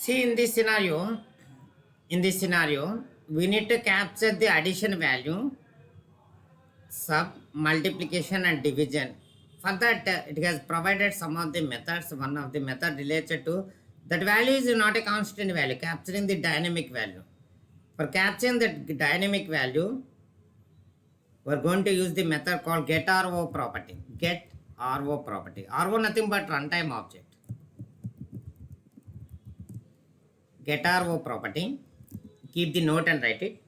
See, in this scenario, we need to capture the addition value, sub, multiplication, and division. For that, it has provided some of the methods. One of the method related to that value is not a constant value, capturing the dynamic value. For capturing the dynamic value, we're going to use the method called getRO property. GetRO property. RO nothing but runtime object. GetRO property. Keep the note and write it.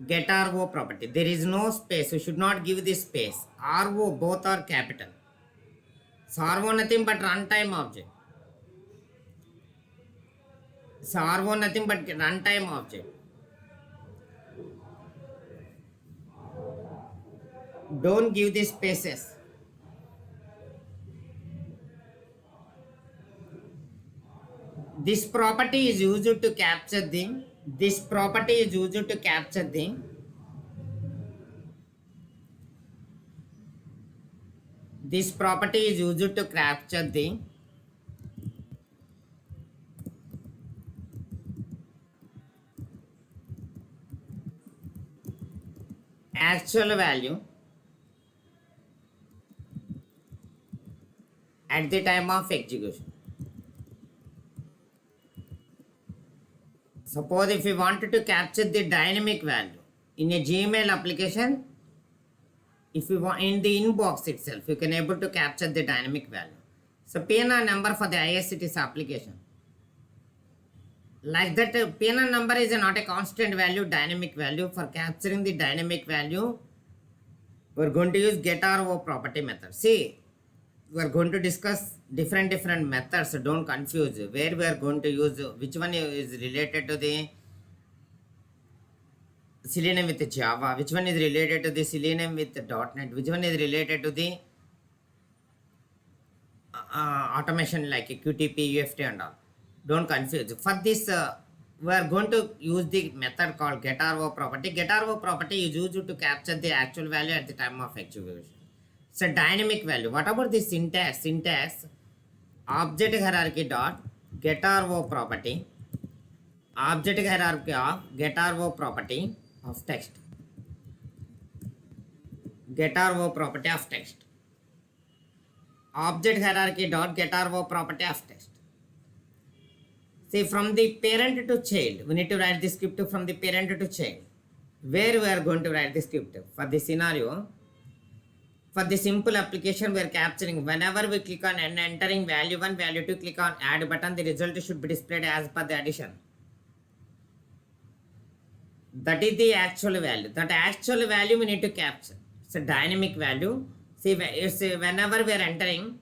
GetRO property. There is no space. We should not give this space. RO both are capital. So RO nothing but runtime object. So RO nothing but runtime object. Don't give the spaces. This property is used to capture the this property is used to capture the this property is used to capture the actual value at the time of execution. Suppose if we wanted to capture the dynamic value in a Gmail application, if you want in the inbox itself, you can able to capture the dynamic value. So PNR number for the ISCTS application. Like that, PNR number is not a constant value, dynamic value. For capturing the dynamic value, we're going to use getRO property method. See, we are going to discuss different methods. Don't confuse where we are going to use which one is related to the Selenium with Java, which one is related to the Selenium with .NET, which one is related to the automation like QTP, UFT and all. Don't confuse. For this, we are going to use the method called getRO property. GetRO property is used to capture the actual value at the time of execution. So dynamic value. What about the syntax? Syntax object hierarchy dot getRO property. Object hierarchy of getRO property of text. GetRO property of text. Object hierarchy dot getRO property of text. See, from the parent to child, we need to write the script from the parent to child. Where we are going to write the script? For the scenario, for the simple application, we are capturing whenever we click on entering value 1, value 2, click on add button, the result should be displayed as per the addition. That is the actual value. That actual value we need to capture. It's a dynamic value. See, whenever we are entering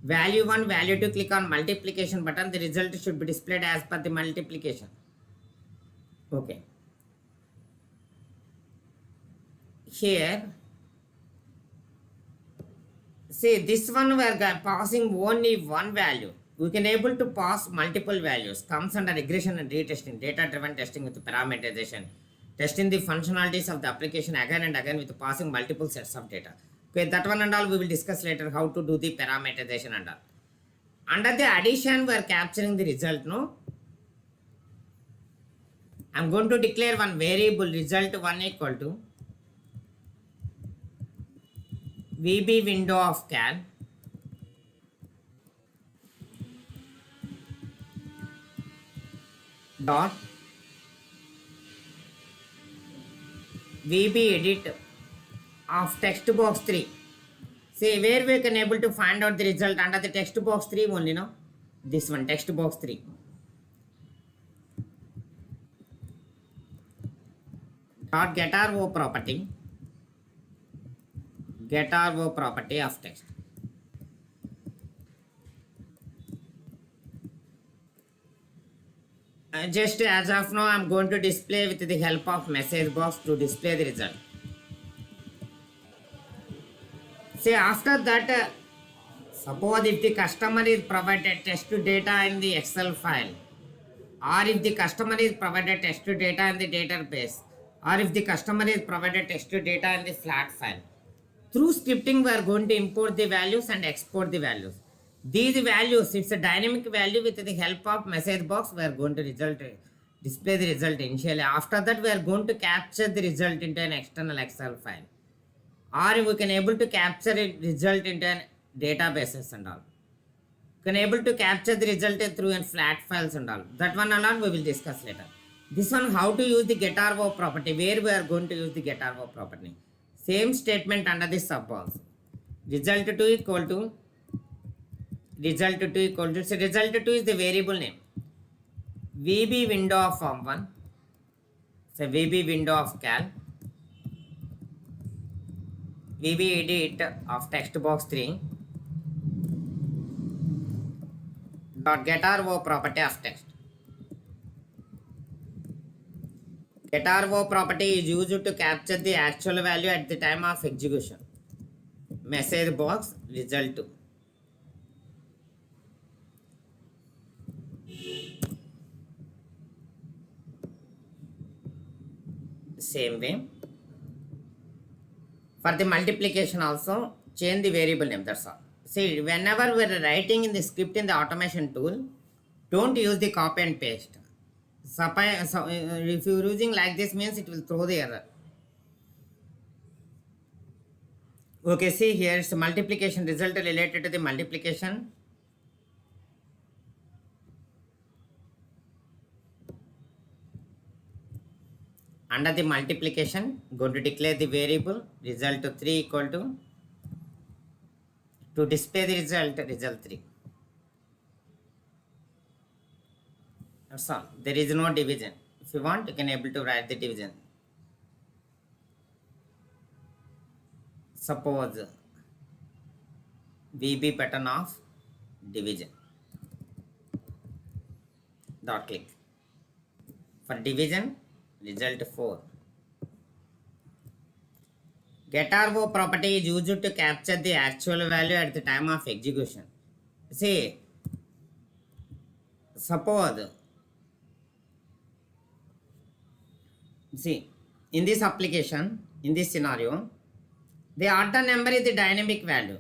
value 1, value 2, click on multiplication button, the result should be displayed as per the multiplication. Okay. Here, see, this one we are passing only one value. We can able to pass multiple values. Comes under regression and retesting, data-driven testing with parameterization. Testing the functionalities of the application again and again with passing multiple sets of data. Okay, that one and all we will discuss later how to do the parameterization and all. Under the addition, we are capturing the result, no? I am going to declare one variable result 1 equal to VB window of cal dot VB edit of text box 3. See, where we can able to find out the result under the text box 3 only, no? This one, text box 3. Dot getRO property. GetRO property of text. Just as of now, I am going to display with the help of message box to display the result. See, after that, suppose if the customer is provided test data in the Excel file, or if the customer is provided test data in the database, or if the customer is provided test data in the flat file. Through scripting, we are going to import the values and export the values. These values, it's a dynamic value with the help of message box. We are going to display the result initially. After that, we are going to capture the result into an external Excel file, or we can able to capture a result into an databases and all. Can able to capture the result through in flat files and all. That one alone we will discuss later. This one, how to use the getarvo property, where we are going to use the getarvo property. Same statement under the sub also. Result 2 equal to result 2 equal to, so result 2 is the variable name. VB window of form 1, so VB window of cal, VB edit of text box 3, dot getarvo property of text. Getarvo property is used to capture the actual value at the time of execution. Message box result 2. Same way. For the multiplication also, change the variable name, that's all. See, whenever we are writing in the script in the automation tool, don't use the copy and paste. If you are using like this, means it will throw the error. Okay, see here is multiplication result related to the multiplication. Under the multiplication, going to declare the variable result 3 equal to display the result 3. That's all. There is no division. If you want, you can able to write the division. Suppose VB pattern of division. Dot click. For division, result 4. Getarvo property is used to capture the actual value at the time of execution. See, suppose, see, in this application, in this scenario, the order number is the dynamic value.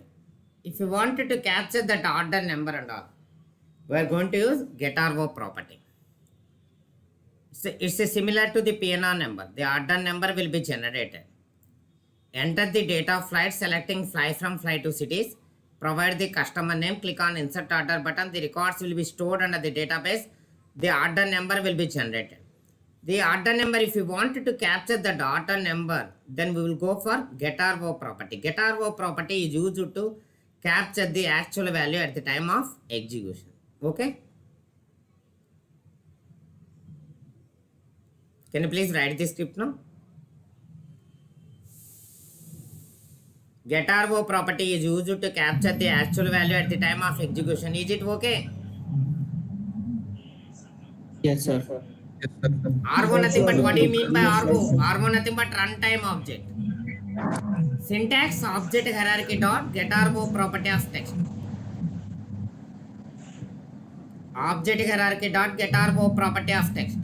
If you wanted to capture that order number and all, we are going to use getarvo property. It's similar to the PNR number. The order number will be generated. Enter the date of flight, selecting fly from flight to cities. Provide the customer name. Click on insert order button. The records will be stored under the database. The order number will be generated. The order number, if you wanted to capture the order number, then we will go for getarvo property. Getarvo property is used to capture the actual value at the time of execution. Okay? Can you please write the script now? Getarvo property is used to capture the actual value at the time of execution. Is it okay? Yes, sir. RO nothing but, what do you mean by RO? RO nothing but runtime object. Syntax object hierarchy dot getarvo property of text. Object hierarchy dot getarvo property of text.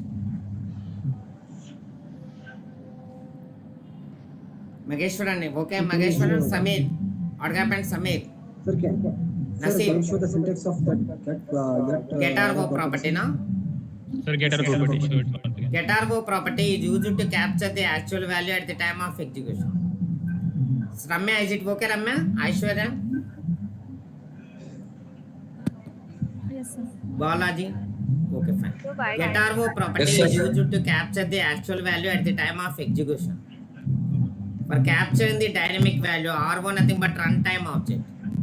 Mageshwaran, okay, Mageshwaran, Samir. What happened, Samir? Sir, can you show the syntax of that getarvo property, no? Sir, getarvo property. Show it once again. Getarvo property is used to capture the actual value at the time of execution. Ramya, is it okay, Ramya? Aishwarya? Yes, sir. Balaji? Okay, fine. So why- Getarvo property Yes, sir. is used to capture the actual value at the time of execution. For capturing the dynamic value, R1 nothing but runtime object.